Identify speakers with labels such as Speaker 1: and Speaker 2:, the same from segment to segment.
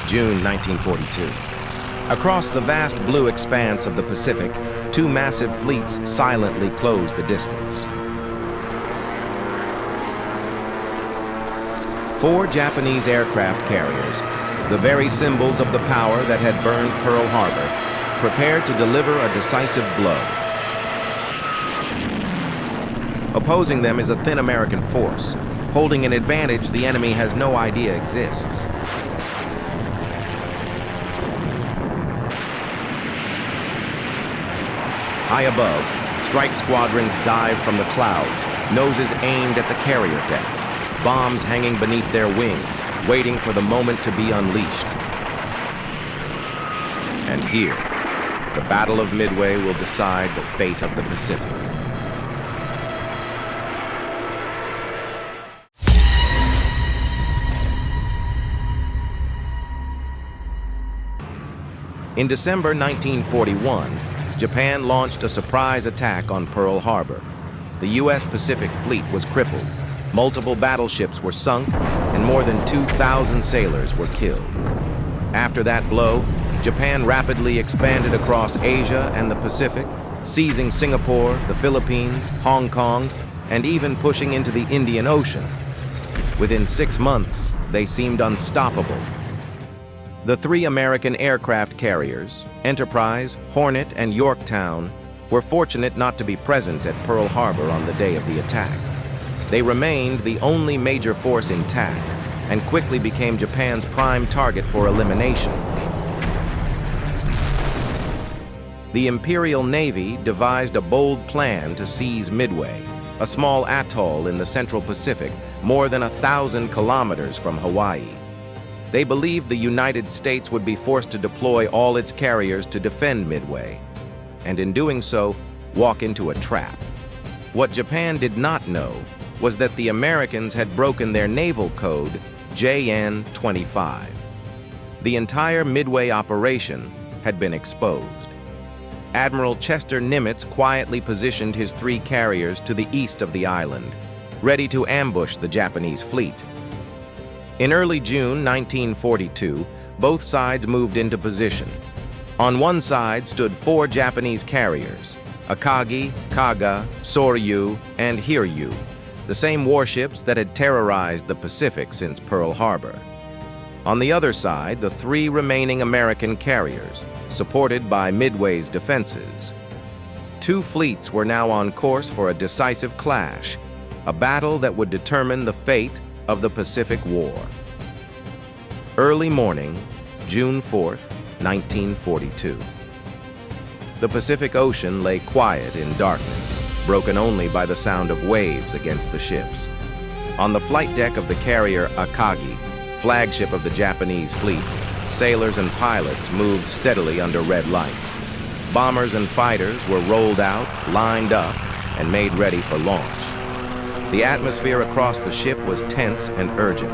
Speaker 1: June 1942. Across the vast blue expanse of the Pacific, two massive fleets silently closed the distance. 4 Japanese aircraft carriers, the very symbols of the power that had burned Pearl Harbor, prepared to deliver a decisive blow. Opposing them is a thin American force, holding an advantage the enemy has no idea exists. High above, strike squadrons dive from the clouds, noses aimed at the carrier decks, bombs hanging beneath their wings, waiting for the moment to be unleashed. And here, the Battle of Midway will decide the fate of the Pacific. In December 1941, Japan launched a surprise attack on Pearl Harbor. The U.S. Pacific Fleet was crippled, multiple battleships were sunk, and more than 2,000 sailors were killed. After that blow, Japan rapidly expanded across Asia and the Pacific, seizing Singapore, the Philippines, Hong Kong, and even pushing into the Indian Ocean. Within 6 months, they seemed unstoppable. The 3 American aircraft carriers, Enterprise, Hornet, and Yorktown, were fortunate not to be present at Pearl Harbor on the day of the attack. They remained the only major force intact and quickly became Japan's prime target for elimination. The Imperial Navy devised a bold plan to seize Midway, a small atoll in the Central Pacific, more than 1,000 kilometers from Hawaii. They believed the United States would be forced to deploy all its carriers to defend Midway, and in doing so, walk into a trap. What Japan did not know was that the Americans had broken their naval code, JN-25. The entire Midway operation had been exposed. Admiral Chester Nimitz quietly positioned his 3 carriers to the east of the island, ready to ambush the Japanese fleet. In early June 1942, both sides moved into position. On one side stood 4 Japanese carriers, Akagi, Kaga, Soryu, and Hiryu, the same warships that had terrorized the Pacific since Pearl Harbor. On the other side, the 3 remaining American carriers, supported by Midway's defenses. 2 fleets were now on course for a decisive clash, a battle that would determine the fate of the Pacific War. Early morning, June 4th, 1942. The Pacific Ocean lay quiet in darkness, broken only by the sound of waves against the ships. On the flight deck of the carrier Akagi, flagship of the Japanese fleet, sailors and pilots moved steadily under red lights. Bombers and fighters were rolled out, lined up, and made ready for launch. The atmosphere across the ship was tense and urgent.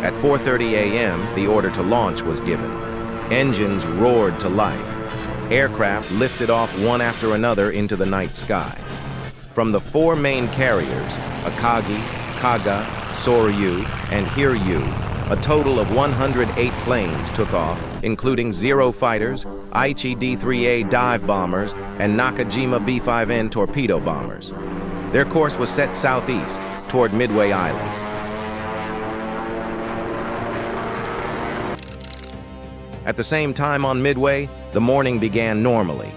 Speaker 1: At 4:30 a.m., the order to launch was given. Engines roared to life. Aircraft lifted off one after another into the night sky. From the 4 main carriers, Akagi, Kaga, Soryu, and Hiryu, a total of 108 planes took off, including Zero fighters, Aichi D-3A dive bombers, and Nakajima B-5N torpedo bombers. Their course was set southeast, toward Midway Island. At the same time on Midway, the morning began normally.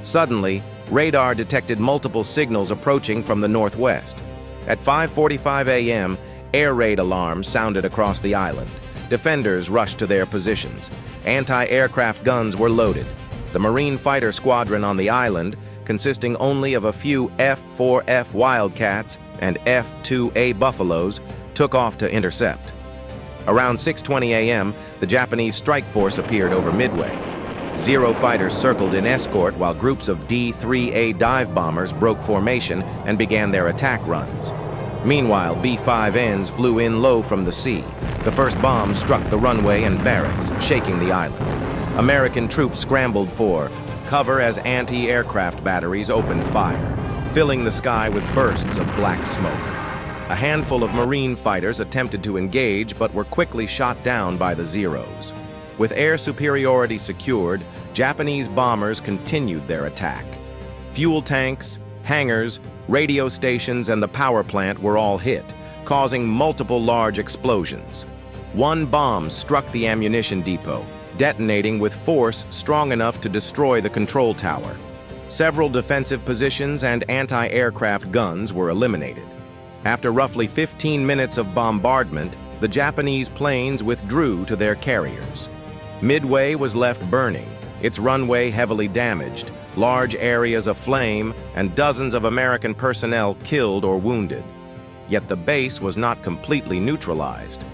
Speaker 1: Suddenly, radar detected multiple signals approaching from the northwest. At 5:45 a.m., air raid alarms sounded across the island. Defenders rushed to their positions. Anti-aircraft guns were loaded. The Marine fighter squadron on the island, consisting only of a few F-4F Wildcats and F-2A Buffaloes, took off to intercept. Around 6:20 a.m., the Japanese strike force appeared over Midway. Zero fighters circled in escort while groups of D-3A dive bombers broke formation and began their attack runs. Meanwhile, B-5Ns flew in low from the sea. The first bombs struck the runway and barracks, shaking the island. American troops scrambled for cover as anti-aircraft batteries opened fire, filling the sky with bursts of black smoke. A handful of Marine fighters attempted to engage but were quickly shot down by the Zeros. With air superiority secured, Japanese bombers continued their attack. Fuel tanks, hangars, radio stations, and the power plant were all hit, causing multiple large explosions. One bomb struck the ammunition depot, detonating with force strong enough to destroy the control tower. Several defensive positions and anti-aircraft guns were eliminated. After roughly 15 minutes of bombardment, the Japanese planes withdrew to their carriers. Midway was left burning, its runway heavily damaged, large areas aflame, and dozens of American personnel killed or wounded. Yet the base was not completely neutralized.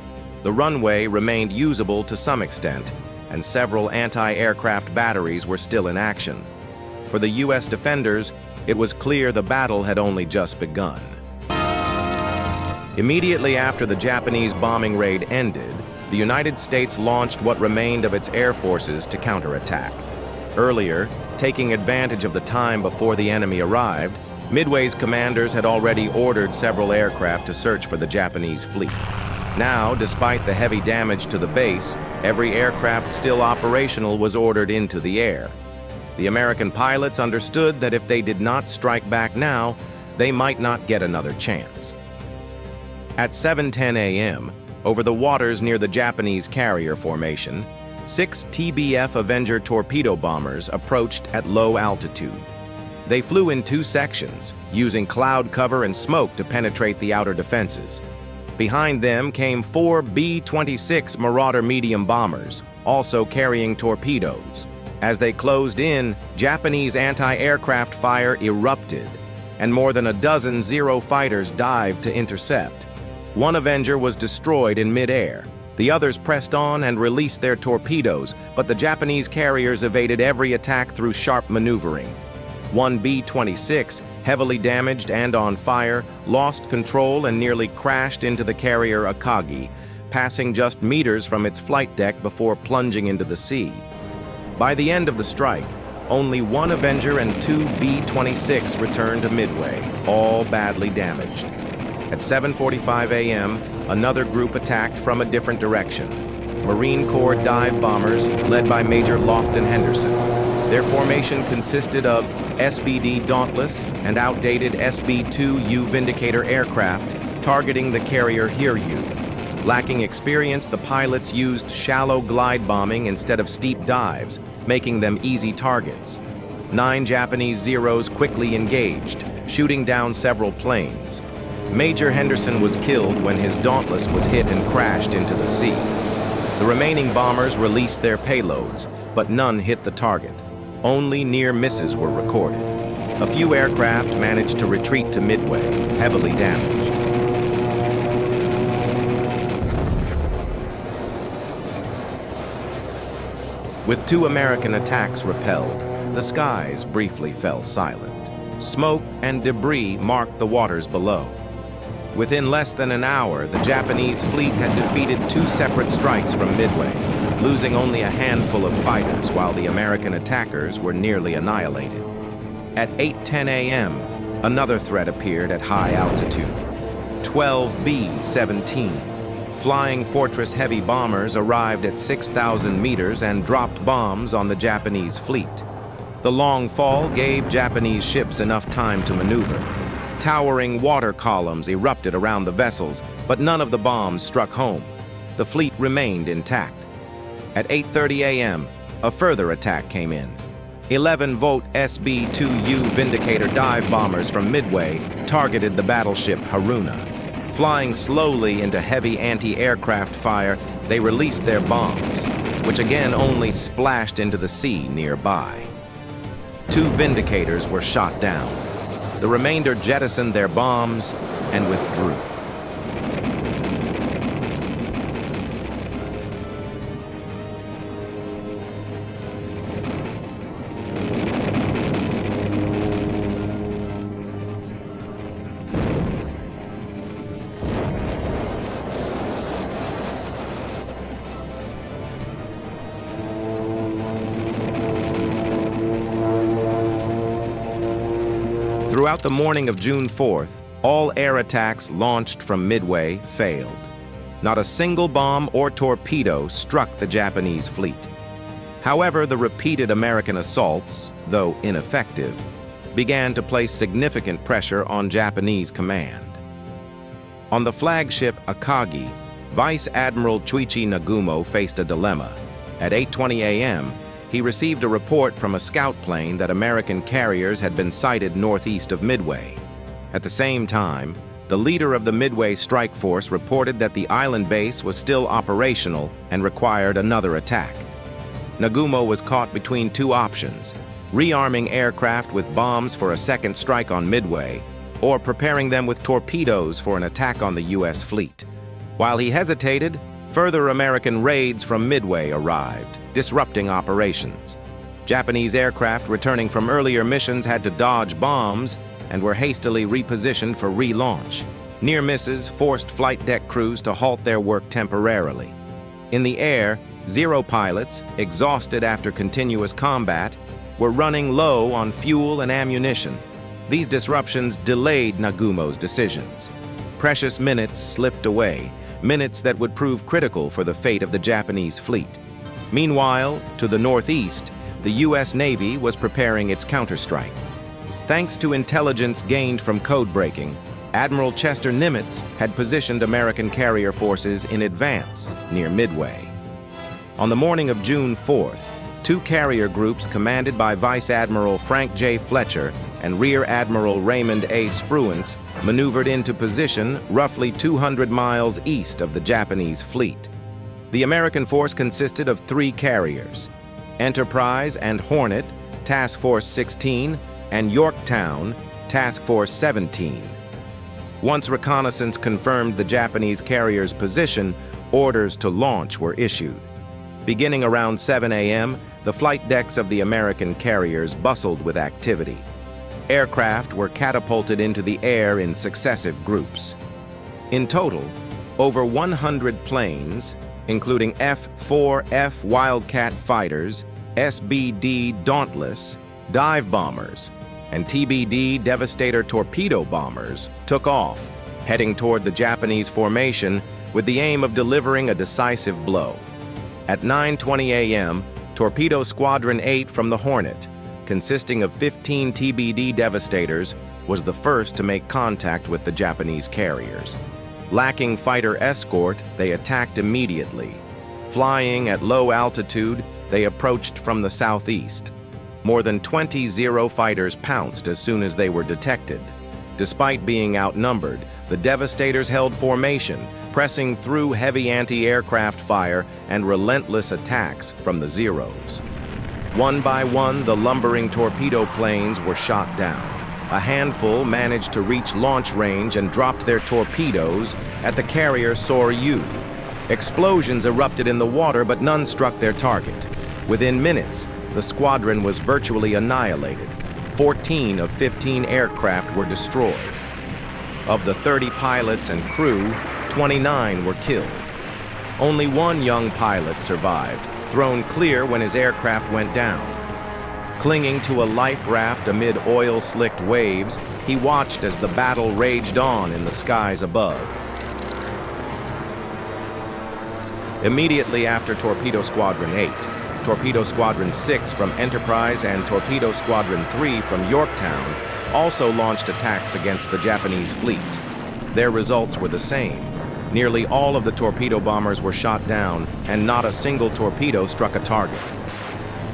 Speaker 1: The runway remained usable to some extent, and several anti-aircraft batteries were still in action. For the U.S. defenders, it was clear the battle had only just begun. Immediately after the Japanese bombing raid ended, the United States launched what remained of its air forces to counterattack. Earlier, taking advantage of the time before the enemy arrived, Midway's commanders had already ordered several aircraft to search for the Japanese fleet. Now, despite the heavy damage to the base, every aircraft still operational was ordered into the air. The American pilots understood that if they did not strike back now, they might not get another chance. At 7:10 a.m., over the waters near the Japanese carrier formation, 6 TBF Avenger torpedo bombers approached at low altitude. They flew in 2 sections, using cloud cover and smoke to penetrate the outer defenses. Behind them came 4 B-26 Marauder medium bombers, also carrying torpedoes. As they closed in, Japanese anti-aircraft fire erupted, and more than a dozen Zero fighters dived to intercept. One Avenger was destroyed in mid-air. The others pressed on and released their torpedoes, but the Japanese carriers evaded every attack through sharp maneuvering. One B-26, heavily damaged and on fire, lost control and nearly crashed into the carrier Akagi, passing just meters from its flight deck before plunging into the sea. By the end of the strike, only 1 Avenger and 2 B-26 returned to Midway, all badly damaged. At 7:45 a.m., another group attacked from a different direction. Marine Corps dive bombers led by Major Lofton Henderson. Their formation consisted of SBD Dauntless and outdated SB-2U Vindicator aircraft targeting the carrier Hiryu. Lacking experience, the pilots used shallow glide bombing instead of steep dives, making them easy targets. 9 Japanese Zeros quickly engaged, shooting down several planes. Major Henderson was killed when his Dauntless was hit and crashed into the sea. The remaining bombers released their payloads, but none hit the target. Only near misses were recorded. A few aircraft managed to retreat to Midway, heavily damaged. With 2 American attacks repelled, the skies briefly fell silent. Smoke and debris marked the waters below. Within less than an hour, the Japanese fleet had defeated 2 separate strikes from Midway, losing only a handful of fighters while the American attackers were nearly annihilated. At 8:10 a.m., another threat appeared at high altitude. 12 B-17 Flying Fortress heavy bombers arrived at 6,000 meters and dropped bombs on the Japanese fleet. The long fall gave Japanese ships enough time to maneuver. Towering water columns erupted around the vessels, but none of the bombs struck home. The fleet remained intact. At 8:30 a.m., a further attack came in. 11-volt SB-2U Vindicator dive bombers from Midway targeted the battleship Haruna. Flying slowly into heavy anti-aircraft fire, they released their bombs, which again only splashed into the sea nearby. 2 Vindicators were shot down. The remainder jettisoned their bombs and withdrew. Throughout the morning of June 4th, all air attacks launched from Midway failed. Not a single bomb or torpedo struck the Japanese fleet. However, the repeated American assaults, though ineffective, began to place significant pressure on Japanese command. On the flagship Akagi, Vice Admiral Chuichi Nagumo faced a dilemma. At 8:20 a.m., he received a report from a scout plane that American carriers had been sighted northeast of Midway. At the same time, the leader of the Midway strike force reported that the island base was still operational and required another attack. Nagumo was caught between two options: rearming aircraft with bombs for a second strike on Midway, or preparing them with torpedoes for an attack on the U.S. fleet. While he hesitated, further American raids from Midway arrived, disrupting operations. Japanese aircraft returning from earlier missions had to dodge bombs and were hastily repositioned for relaunch. Near misses forced flight deck crews to halt their work temporarily. In the air, Zero pilots, exhausted after continuous combat, were running low on fuel and ammunition. These disruptions delayed Nagumo's decisions. Precious minutes slipped away, minutes that would prove critical for the fate of the Japanese fleet. Meanwhile, to the northeast, the U.S. Navy was preparing its counterstrike. Thanks to intelligence gained from code-breaking, Admiral Chester Nimitz had positioned American carrier forces in advance near Midway. On the morning of June 4th, two carrier groups commanded by Vice Admiral Frank J. Fletcher and Rear Admiral Raymond A. Spruance maneuvered into position roughly 200 miles east of the Japanese fleet. The American force consisted of three carriers: Enterprise and Hornet, Task Force 16, and Yorktown, Task Force 17. Once reconnaissance confirmed the Japanese carrier's position, orders to launch were issued. Beginning around 7 a.m., the flight decks of the American carriers bustled with activity. Aircraft were catapulted into the air in successive groups. In total, over 100 planes, including F-4F Wildcat fighters, SBD Dauntless, dive bombers, and TBD Devastator torpedo bombers, took off, heading toward the Japanese formation with the aim of delivering a decisive blow. At 9:20 a.m., Torpedo Squadron 8 from the Hornet, consisting of 15 TBD Devastators, was the first to make contact with the Japanese carriers. Lacking fighter escort, they attacked immediately. Flying at low altitude, they approached from the southeast. More than 20 Zero fighters pounced as soon as they were detected. Despite being outnumbered, the Devastators held formation, pressing through heavy anti-aircraft fire and relentless attacks from the Zeros. One by one, the lumbering torpedo planes were shot down. A handful managed to reach launch range and dropped their torpedoes at the carrier Hiryu. Explosions erupted in the water, but none struck their target. Within minutes, the squadron was virtually annihilated. 14 of 15 aircraft were destroyed. Of the 30 pilots and crew, 29 were killed. Only one young pilot survived, thrown clear when his aircraft went down. Clinging to a life raft amid oil-slicked waves, he watched as the battle raged on in the skies above. Immediately after Torpedo Squadron 8, Torpedo Squadron 6 from Enterprise and Torpedo Squadron 3 from Yorktown also launched attacks against the Japanese fleet. Their results were the same. Nearly all of the torpedo bombers were shot down, and not a single torpedo struck a target.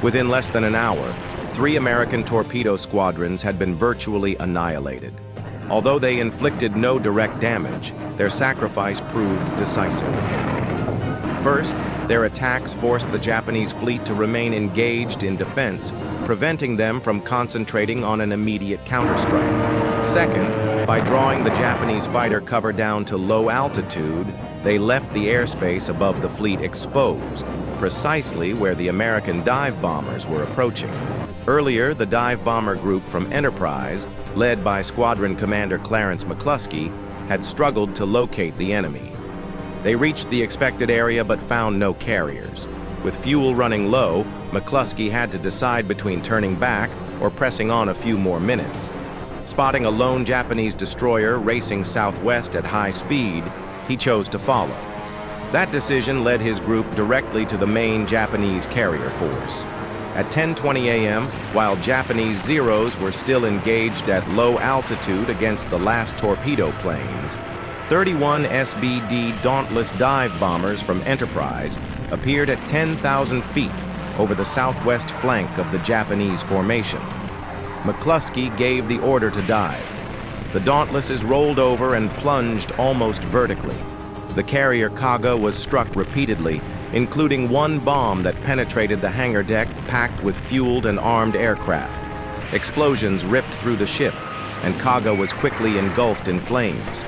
Speaker 1: Within less than an hour, 3 American torpedo squadrons had been virtually annihilated. Although they inflicted no direct damage, their sacrifice proved decisive. First, their attacks forced the Japanese fleet to remain engaged in defense, preventing them from concentrating on an immediate counterstrike. Second, by drawing the Japanese fighter cover down to low altitude, they left the airspace above the fleet exposed, precisely where the American dive bombers were approaching. Earlier, the dive bomber group from Enterprise, led by Squadron Commander Clarence McCluskey, had struggled to locate the enemy. They reached the expected area but found no carriers. With fuel running low, McCluskey had to decide between turning back or pressing on a few more minutes. Spotting a lone Japanese destroyer racing southwest at high speed, he chose to follow. That decision led his group directly to the main Japanese carrier force. At 10:20 a.m., while Japanese Zeros were still engaged at low altitude against the last torpedo planes, 31 SBD Dauntless dive bombers from Enterprise appeared at 10,000 feet over the southwest flank of the Japanese formation. McCluskey gave the order to dive. The Dauntlesses rolled over and plunged almost vertically. The carrier Kaga was struck repeatedly, including one bomb that penetrated the hangar deck packed with fueled and armed aircraft. Explosions ripped through the ship, and Kaga was quickly engulfed in flames.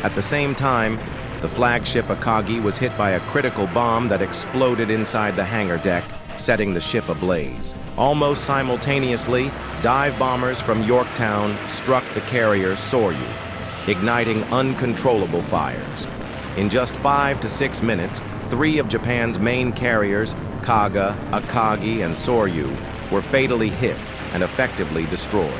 Speaker 1: At the same time, the flagship Akagi was hit by a critical bomb that exploded inside the hangar deck, setting the ship ablaze. Almost simultaneously, dive bombers from Yorktown struck the carrier Soryu, igniting uncontrollable fires. In just 5 to 6 minutes, 3 of Japan's main carriers, Kaga, Akagi, and Soryu, were fatally hit and effectively destroyed.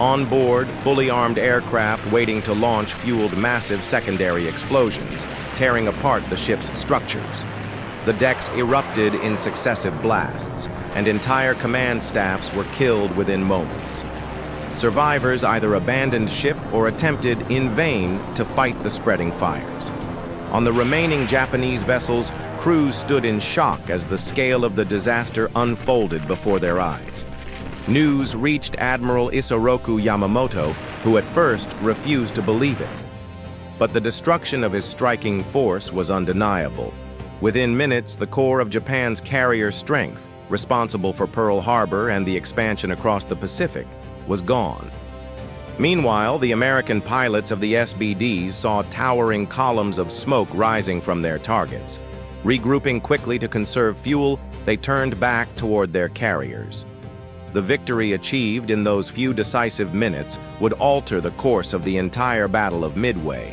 Speaker 1: On board, fully armed aircraft waiting to launch fueled massive secondary explosions, tearing apart the ship's structures. The decks erupted in successive blasts, and entire command staffs were killed within moments. Survivors either abandoned ship or attempted in vain to fight the spreading fires. On the remaining Japanese vessels, crews stood in shock as the scale of the disaster unfolded before their eyes. News reached Admiral Isoroku Yamamoto, who at first refused to believe it. But the destruction of his striking force was undeniable. Within minutes, the core of Japan's carrier strength, responsible for Pearl Harbor and the expansion across the Pacific, was gone. Meanwhile, the American pilots of the SBDs saw towering columns of smoke rising from their targets. Regrouping quickly to conserve fuel, they turned back toward their carriers. The victory achieved in those few decisive minutes would alter the course of the entire Battle of Midway.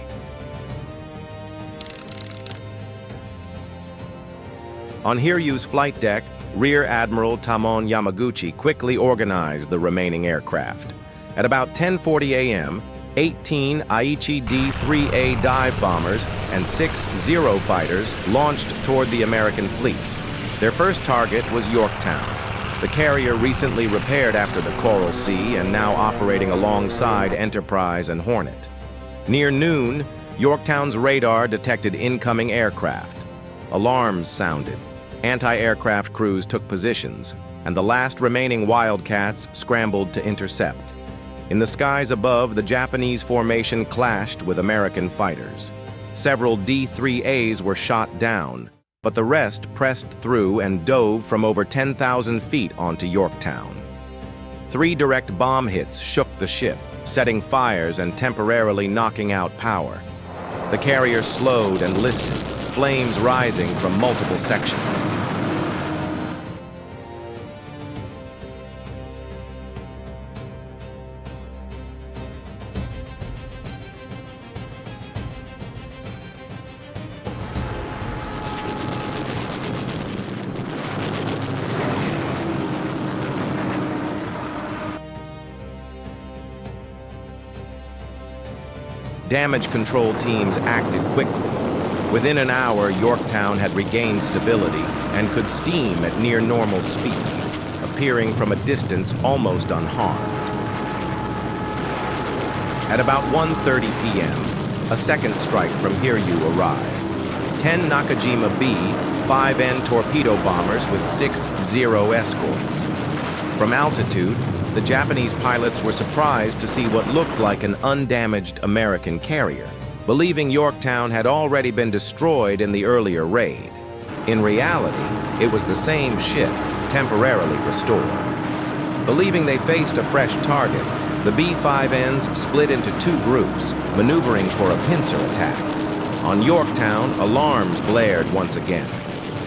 Speaker 1: On Hiryu's flight deck, Rear Admiral Tamon Yamaguchi quickly organized the remaining aircraft. At about 10:40 a.m., 18 Aichi D-3A dive bombers and 6 Zero fighters launched toward the American fleet. Their first target was Yorktown, the carrier recently repaired after the Coral Sea and now operating alongside Enterprise and Hornet. Near noon, Yorktown's radar detected incoming aircraft. Alarms sounded. Anti-aircraft crews took positions, and the last remaining Wildcats scrambled to intercept. In the skies above, the Japanese formation clashed with American fighters. Several D-3As were shot down, but the rest pressed through and dove from over 10,000 feet onto Yorktown. 3 direct bomb hits shook the ship, setting fires and temporarily knocking out power. The carrier slowed and listed, flames rising from multiple sections. Damage control teams acted quickly. Within an hour, Yorktown had regained stability and could steam at near normal speed, appearing from a distance almost unharmed. At about 1:30 p.m., a second strike from Hiryu arrived. 10 Nakajima B 5N torpedo bombers with 6 Zero escorts. From altitude, the Japanese pilots were surprised to see what looked like an undamaged American carrier, believing Yorktown had already been destroyed in the earlier raid. In reality, it was the same ship, temporarily restored. Believing they faced a fresh target, the B-5Ns split into 2 groups, maneuvering for a pincer attack. On Yorktown, alarms blared once again.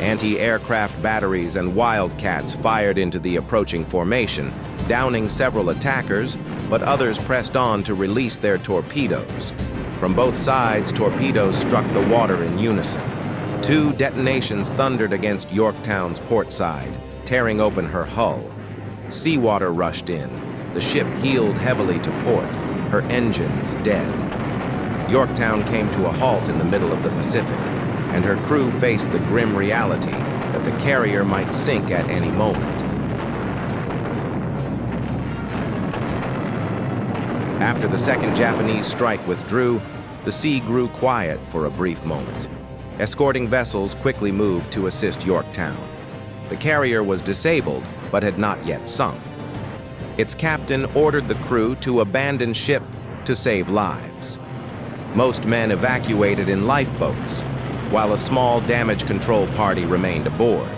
Speaker 1: Anti-aircraft batteries and Wildcats fired into the approaching formation, downing several attackers, but others pressed on to release their torpedoes. From both sides, torpedoes struck the water in unison. 2 detonations thundered against Yorktown's port side, tearing open her hull. Seawater rushed in. The ship heeled heavily to port, her engines dead. Yorktown came to a halt in the middle of the Pacific. and her crew faced the grim reality that the carrier might sink at any moment. After the second Japanese strike withdrew, the sea grew quiet for a brief moment. Escorting vessels quickly moved to assist Yorktown. The carrier was disabled, but had not yet sunk. Its captain ordered the crew to abandon ship to save lives. Most men evacuated in lifeboats, while a small damage control party remained aboard.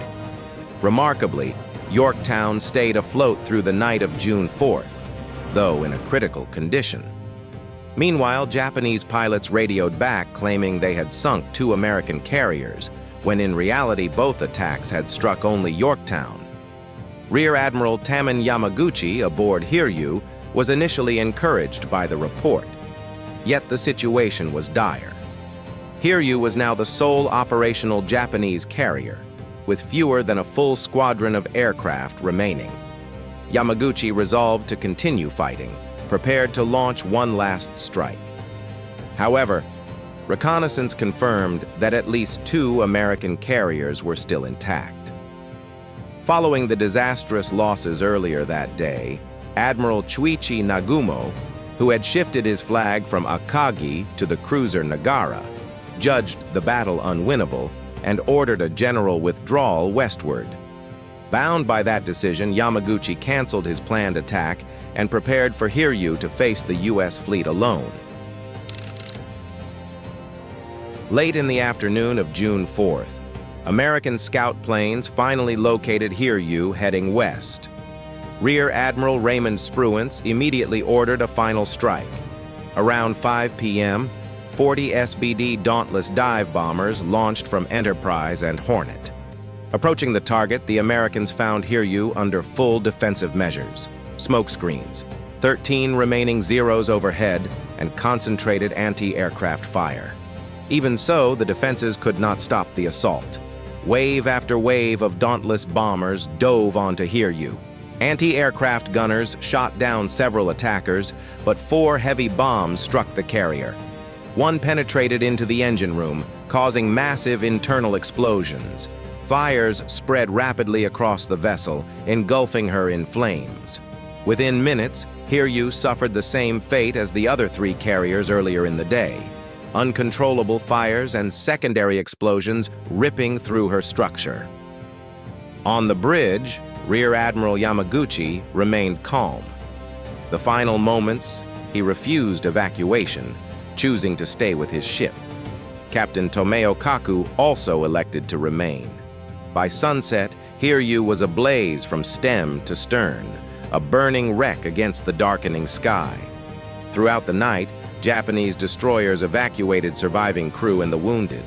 Speaker 1: Remarkably, Yorktown stayed afloat through the night of June 4th, though in a critical condition. Meanwhile, Japanese pilots radioed back claiming they had sunk 2 American carriers, when in reality both attacks had struck only Yorktown. Rear Admiral Taman Yamaguchi aboard Hiryu was initially encouraged by the report. Yet the situation was dire. Hiryu was now the sole operational Japanese carrier, with fewer than a full squadron of aircraft remaining. Yamaguchi resolved to continue fighting, prepared to launch one last strike. However, reconnaissance confirmed that at least 2 American carriers were still intact. Following the disastrous losses earlier that day, Admiral Chuichi Nagumo, who had shifted his flag from Akagi to the cruiser Nagara, judged the battle unwinnable and ordered a general withdrawal westward. Bound by that decision, Yamaguchi canceled his planned attack and prepared for Hiryu to face the U.S. fleet alone. Late in the afternoon of June 4th, American scout planes finally located Hiryu heading west. Rear Admiral Raymond Spruance immediately ordered a final strike. Around 5 p.m., 40 SBD Dauntless dive bombers launched from Enterprise and Hornet. Approaching the target, the Americans found Hiryu under full defensive measures, smoke screens, 13 remaining Zeros overhead, and concentrated anti-aircraft fire. Even so, the defenses could not stop the assault. Wave after wave of Dauntless bombers dove onto Hiryu. Anti-aircraft gunners shot down several attackers, but 4 heavy bombs struck the carrier. One penetrated into the engine room, causing massive internal explosions. Fires spread rapidly across the vessel, engulfing her in flames. Within minutes, Hiryu suffered the same fate as the other 3 carriers earlier in the day. Uncontrollable fires and secondary explosions ripping through her structure. On the bridge, Rear Admiral Yamaguchi remained calm. The final moments, he refused evacuation, choosing to stay with his ship. Captain Tomeo Kaku also elected to remain. By sunset, Hiryu was ablaze from stem to stern, a burning wreck against the darkening sky. Throughout the night, Japanese destroyers evacuated surviving crew and the wounded.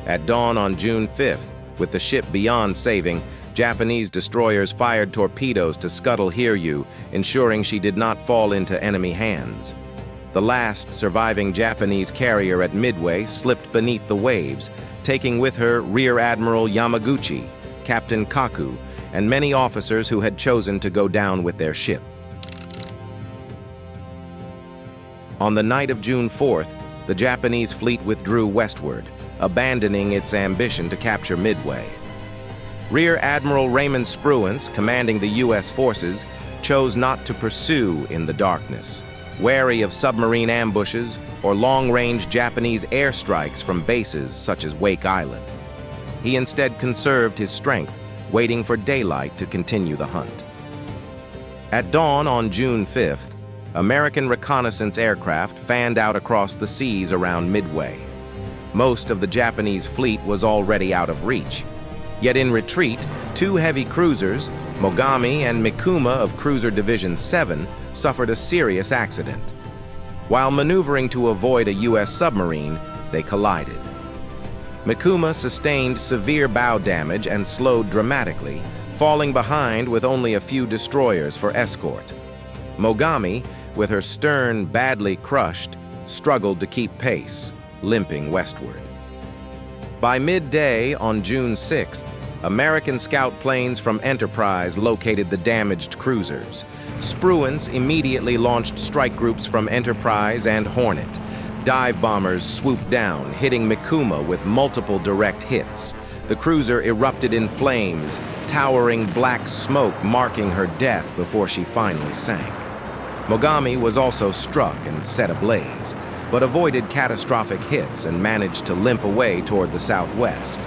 Speaker 1: At dawn on June 5th, with the ship beyond saving, Japanese destroyers fired torpedoes to scuttle Hiryu, ensuring she did not fall into enemy hands. The last surviving Japanese carrier at Midway slipped beneath the waves, taking with her Rear Admiral Yamaguchi, Captain Kaku, and many officers who had chosen to go down with their ship. On the night of June 4th, the Japanese fleet withdrew westward, abandoning its ambition to capture Midway. Rear Admiral Raymond Spruance, commanding the U.S. forces, chose not to pursue in the darkness, wary of submarine ambushes or long-range Japanese airstrikes from bases such as Wake Island. He instead conserved his strength, waiting for daylight to continue the hunt. At dawn on June 5th, American reconnaissance aircraft fanned out across the seas around Midway. Most of the Japanese fleet was already out of reach. Yet in retreat, 2 heavy cruisers, Mogami and Mikuma of Cruiser Division 7, suffered a serious accident. While maneuvering to avoid a U.S. submarine, they collided. Mikuma sustained severe bow damage and slowed dramatically, falling behind with only a few destroyers for escort. Mogami, with her stern badly crushed, struggled to keep pace, limping westward. By midday on June 6th, American scout planes from Enterprise located the damaged cruisers. Spruance immediately launched strike groups from Enterprise and Hornet. Dive bombers swooped down, hitting Mikuma with multiple direct hits. The cruiser erupted in flames, towering black smoke marking her death before she finally sank. Mogami was also struck and set ablaze, but avoided catastrophic hits and managed to limp away toward the southwest.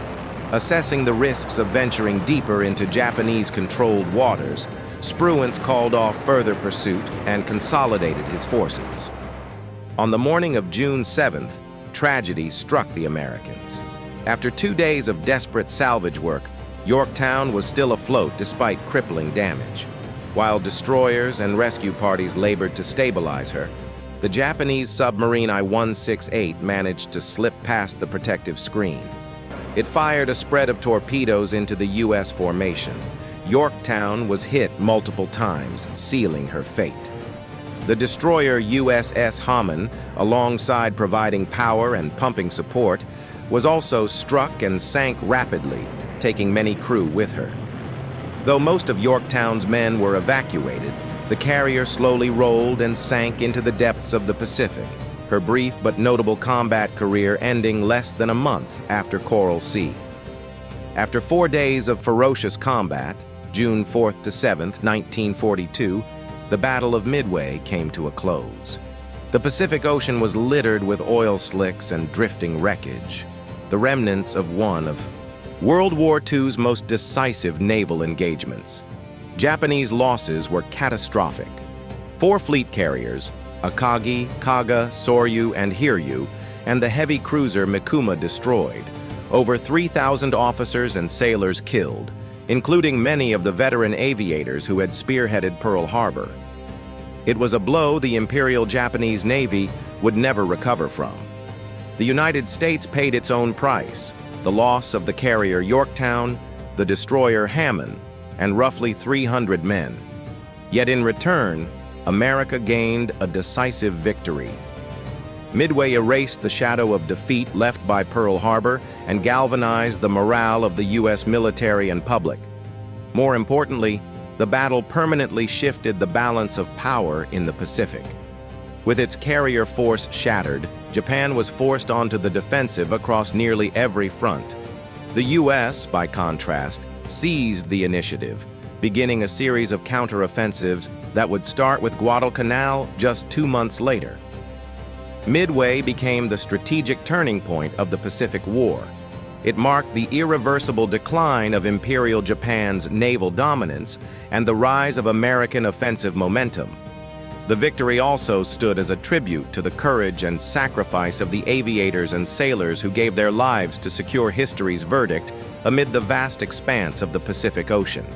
Speaker 1: Assessing the risks of venturing deeper into Japanese-controlled waters, Spruance called off further pursuit and consolidated his forces. On the morning of June 7th, tragedy struck the Americans. After 2 days of desperate salvage work, Yorktown was still afloat despite crippling damage. While destroyers and rescue parties labored to stabilize her, the Japanese submarine I-168 managed to slip past the protective screen. It fired a spread of torpedoes into the U.S. formation. Yorktown was hit multiple times, sealing her fate. The destroyer USS Hammond, alongside providing power and pumping support, was also struck and sank rapidly, taking many crew with her. Though most of Yorktown's men were evacuated, the carrier slowly rolled and sank into the depths of the Pacific, her brief but notable combat career ending less than a month after Coral Sea. After 4 days of ferocious combat, June 4th to 7th, 1942, the Battle of Midway came to a close. The Pacific Ocean was littered with oil slicks and drifting wreckage, the remnants of one of World War II's most decisive naval engagements. Japanese losses were catastrophic. 4 fleet carriers, Akagi, Kaga, Soryu, and Hiryu, and the heavy cruiser Mikuma destroyed. Over 3,000 officers and sailors killed, including many of the veteran aviators who had spearheaded Pearl Harbor. It was a blow the Imperial Japanese Navy would never recover from. The United States paid its own price, the loss of the carrier Yorktown, the destroyer Hammond, and roughly 300 men. Yet in return, America gained a decisive victory. Midway erased the shadow of defeat left by Pearl Harbor and galvanized the morale of the U.S. military and public. More importantly, the battle permanently shifted the balance of power in the Pacific. With its carrier force shattered, Japan was forced onto the defensive across nearly every front. The U.S., by contrast, seized the initiative, beginning a series of counteroffensives that would start with Guadalcanal just 2 months later. Midway became the strategic turning point of the Pacific War. It marked the irreversible decline of Imperial Japan's naval dominance and the rise of American offensive momentum. The victory also stood as a tribute to the courage and sacrifice of the aviators and sailors who gave their lives to secure history's verdict amid the vast expanse of the Pacific Ocean.